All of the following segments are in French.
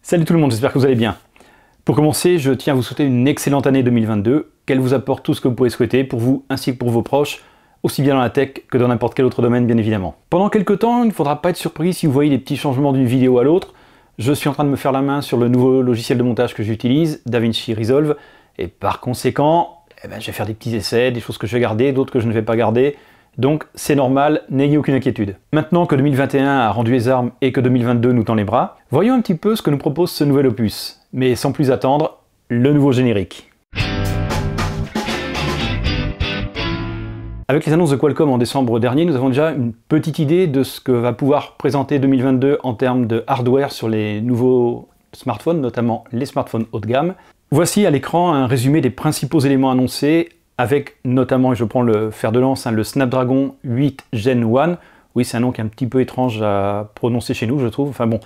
Salut tout le monde, j'espère que vous allez bien. Pour commencer, je tiens à vous souhaiter une excellente année 2022, qu'elle vous apporte tout ce que vous pouvez souhaiter pour vous ainsi que pour vos proches, aussi bien dans la tech que dans n'importe quel autre domaine bien évidemment. Pendant quelques temps, il ne faudra pas être surpris si vous voyez des petits changements d'une vidéo à l'autre. Je suis en train de me faire la main sur le nouveau logiciel de montage que j'utilise, DaVinci Resolve, et par conséquent, je vais faire des petits essais, des choses que je vais garder, d'autres que je ne vais pas garder. Donc c'est normal, n'ayez aucune inquiétude. Maintenant que 2021 a rendu les armes et que 2022 nous tend les bras, voyons un petit peu ce que nous propose ce nouvel opus. Mais sans plus attendre, le nouveau générique. Avec les annonces de Qualcomm en décembre dernier, nous avons déjà une petite idée de ce que va pouvoir présenter 2022 en termes de hardware sur les nouveaux smartphones, notamment les smartphones haut de gamme. Voici à l'écran un résumé des principaux éléments annoncés, avec notamment, et je prends le fer de lance, le Snapdragon 8 Gen 1. Oui, c'est un nom qui est un petit peu étrange à prononcer chez nous, je trouve. Enfin bon,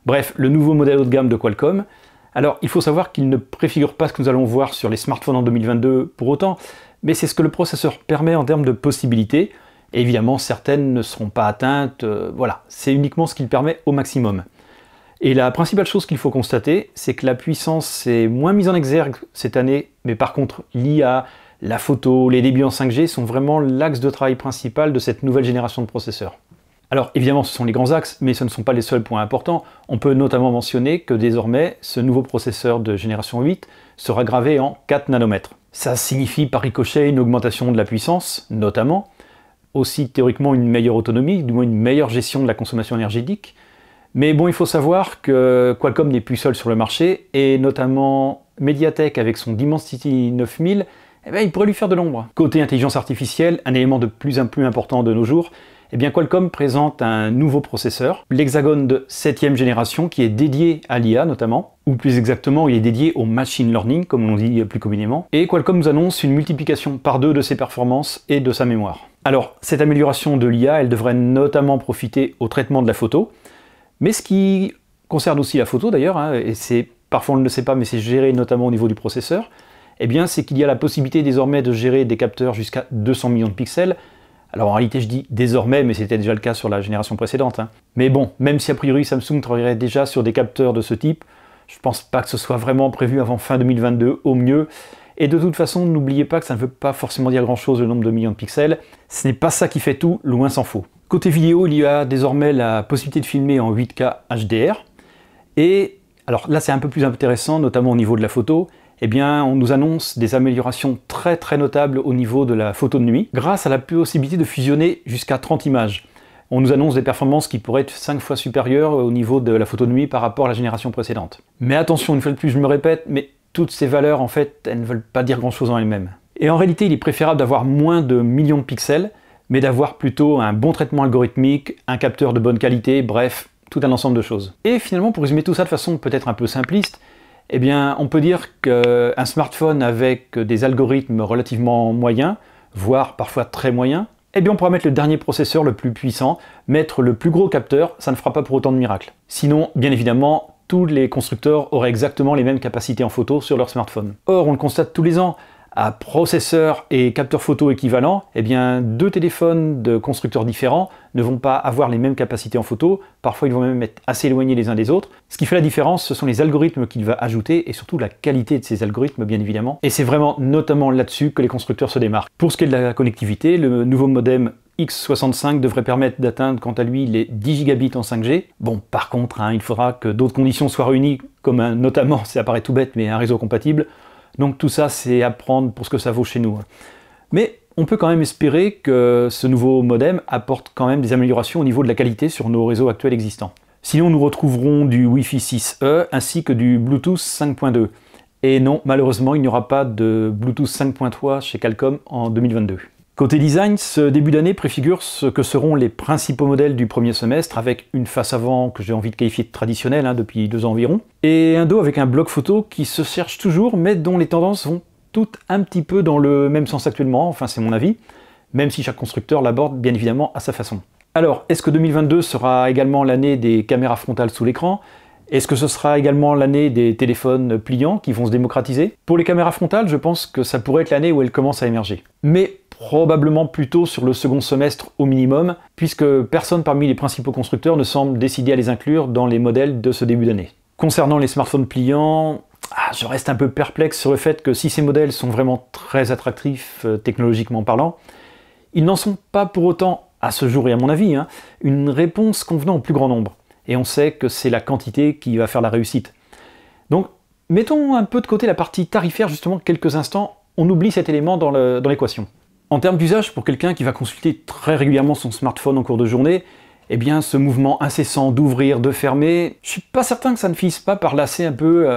bref, le nouveau modèle haut de gamme de Qualcomm. Alors, il faut savoir qu'il ne préfigure pas ce que nous allons voir sur les smartphones en 2022 pour autant, mais c'est ce que le processeur permet en termes de possibilités. Et évidemment, certaines ne seront pas atteintes. Voilà, c'est uniquement ce qu'il permet au maximum. Et la principale chose qu'il faut constater, c'est que la puissance est moins mise en exergue cette année, mais par contre, l'IA, la photo, les débits en 5G sont vraiment l'axe de travail principal de cette nouvelle génération de processeurs. Alors évidemment ce sont les grands axes, mais ce ne sont pas les seuls points importants. On peut notamment mentionner que désormais ce nouveau processeur de génération 8 sera gravé en 4 nanomètres. Ça signifie par ricochet une augmentation de la puissance, notamment, aussi théoriquement une meilleure autonomie, du moins une meilleure gestion de la consommation énergétique. Mais bon, il faut savoir que Qualcomm n'est plus seul sur le marché, et notamment Mediatek avec son Dimensity 9000, il pourrait lui faire de l'ombre. Côté intelligence artificielle, un élément de plus en plus important de nos jours, Qualcomm présente un nouveau processeur, l'Hexagon de 7e génération, qui est dédié à l'IA notamment, ou plus exactement, il est dédié au machine learning, comme on dit plus communément, et Qualcomm nous annonce une multiplication par 2 de ses performances et de sa mémoire. Alors, cette amélioration de l'IA, elle devrait notamment profiter au traitement de la photo, mais ce qui concerne aussi la photo d'ailleurs, et c'est parfois on ne le sait pas, mais c'est géré notamment au niveau du processeur, c'est qu'il y a la possibilité désormais de gérer des capteurs jusqu'à 200 millions de pixels. Alors en réalité je dis désormais, mais c'était déjà le cas sur la génération précédente. Mais bon, même si a priori Samsung travaillerait déjà sur des capteurs de ce type, je pense pas que ce soit vraiment prévu avant fin 2022 au mieux. Et de toute façon, n'oubliez pas que ça ne veut pas forcément dire grand chose le nombre de millions de pixels. Ce n'est pas ça qui fait tout, loin s'en faut. Côté vidéo, il y a désormais la possibilité de filmer en 8K HDR. Et alors là c'est un peu plus intéressant, notamment au niveau de la photo. On nous annonce des améliorations très notables au niveau de la photo de nuit, grâce à la possibilité de fusionner jusqu'à 30 images. On nous annonce des performances qui pourraient être 5 fois supérieures au niveau de la photo de nuit par rapport à la génération précédente. Mais attention, une fois de plus, je me répète, mais toutes ces valeurs, en fait, elles ne veulent pas dire grand-chose en elles-mêmes. Et en réalité, il est préférable d'avoir moins de millions de pixels, mais d'avoir plutôt un bon traitement algorithmique, un capteur de bonne qualité, bref, tout un ensemble de choses. Et finalement, pour résumer tout ça de façon peut-être un peu simpliste, on peut dire qu'un smartphone avec des algorithmes relativement moyens, voire parfois très moyens, on pourra mettre le dernier processeur le plus puissant, mettre le plus gros capteur, ça ne fera pas pour autant de miracles. Sinon, bien évidemment, tous les constructeurs auraient exactement les mêmes capacités en photo sur leur smartphone. Or, on le constate tous les ans, à processeur et capteur photo équivalents, deux téléphones de constructeurs différents ne vont pas avoir les mêmes capacités en photo, parfois ils vont même être assez éloignés les uns des autres. Ce qui fait la différence, ce sont les algorithmes qu'il va ajouter et surtout la qualité de ces algorithmes bien évidemment. Et c'est vraiment notamment là-dessus que les constructeurs se démarquent. Pour ce qui est de la connectivité, le nouveau modem X65 devrait permettre d'atteindre quant à lui les 10 gigabits en 5G. Bon, par contre, il faudra que d'autres conditions soient réunies, comme notamment, ça paraît tout bête, mais un réseau compatible. Donc tout ça, c'est à prendre pour ce que ça vaut chez nous. Mais on peut quand même espérer que ce nouveau modem apporte quand même des améliorations au niveau de la qualité sur nos réseaux actuels existants. Sinon, nous retrouverons du Wi-Fi 6E ainsi que du Bluetooth 5.2. Et non, malheureusement, il n'y aura pas de Bluetooth 5.3 chez Qualcomm en 2022. Côté design, ce début d'année préfigure ce que seront les principaux modèles du premier semestre, avec une face avant que j'ai envie de qualifier de traditionnelle depuis 2 ans environ, et un dos avec un bloc photo qui se cherche toujours, mais dont les tendances vont toutes un petit peu dans le même sens actuellement, enfin c'est mon avis, même si chaque constructeur l'aborde bien évidemment à sa façon. Alors, est-ce que 2022 sera également l'année des caméras frontales sous l'écran ? Est-ce que ce sera également l'année des téléphones pliants qui vont se démocratiser? Pour les caméras frontales, je pense que ça pourrait être l'année où elles commencent à émerger. Mais probablement plutôt sur le second semestre au minimum, puisque personne parmi les principaux constructeurs ne semble décider à les inclure dans les modèles de ce début d'année. Concernant les smartphones pliants, je reste un peu perplexe sur le fait que si ces modèles sont vraiment très attractifs technologiquement parlant, ils n'en sont pas pour autant, à ce jour et à mon avis, une réponse convenant au plus grand nombre. Et on sait que c'est la quantité qui va faire la réussite. Donc, mettons un peu de côté la partie tarifaire justement quelques instants, on oublie cet élément dans l'équation. En termes d'usage, pour quelqu'un qui va consulter très régulièrement son smartphone en cours de journée, eh bien ce mouvement incessant d'ouvrir, de fermer, je suis pas certain que ça ne finisse pas par lasser un peu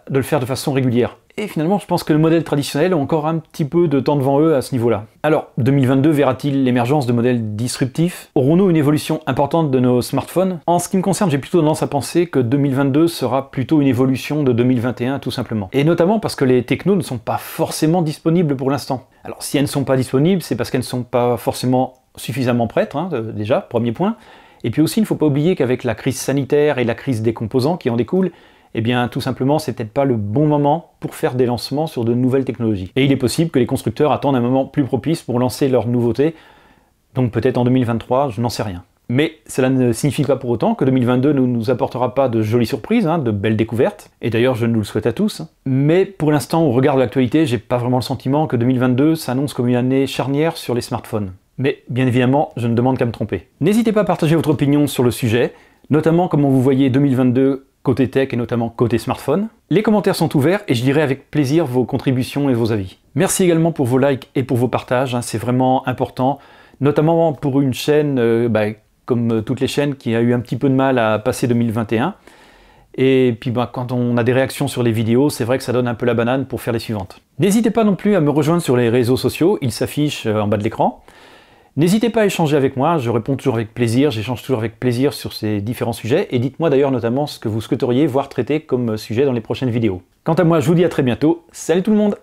de le faire de façon régulière. Et finalement, je pense que le modèle traditionnel a encore un petit peu de temps devant eux à ce niveau-là. Alors, 2022 verra-t-il l'émergence de modèles disruptifs? Aurons-nous une évolution importante de nos smartphones? En ce qui me concerne, j'ai plutôt tendance à penser que 2022 sera plutôt une évolution de 2021 tout simplement. Et notamment parce que les technos ne sont pas forcément disponibles pour l'instant. Alors si elles ne sont pas disponibles, c'est parce qu'elles ne sont pas forcément suffisamment prêtes, déjà, premier point. Et puis aussi, il ne faut pas oublier qu'avec la crise sanitaire et la crise des composants qui en découlent, eh bien tout simplement c'est peut-être pas le bon moment pour faire des lancements sur de nouvelles technologies. Et il est possible que les constructeurs attendent un moment plus propice pour lancer leurs nouveautés, donc peut-être en 2023, je n'en sais rien. Mais cela ne signifie pas pour autant que 2022 ne nous apportera pas de jolies surprises, de belles découvertes, et d'ailleurs je nous le souhaite à tous. Mais pour l'instant, au regard de l'actualité, j'ai pas vraiment le sentiment que 2022 s'annonce comme une année charnière sur les smartphones. Mais bien évidemment, je ne demande qu'à me tromper. N'hésitez pas à partager votre opinion sur le sujet, notamment comment vous voyez 2022 côté tech et notamment côté smartphone. Les commentaires sont ouverts et je lirai avec plaisir vos contributions et vos avis. Merci également pour vos likes et pour vos partages, c'est vraiment important, notamment pour une chaîne, comme toutes les chaînes, qui a eu un petit peu de mal à passer 2021. Et puis quand on a des réactions sur les vidéos, c'est vrai que ça donne un peu la banane pour faire les suivantes. N'hésitez pas non plus à me rejoindre sur les réseaux sociaux, ils s'affichent en bas de l'écran. N'hésitez pas à échanger avec moi, je réponds toujours avec plaisir, j'échange toujours avec plaisir sur ces différents sujets, et dites-moi d'ailleurs notamment ce que vous souhaiteriez voir traiter comme sujet dans les prochaines vidéos. Quant à moi, je vous dis à très bientôt, salut tout le monde!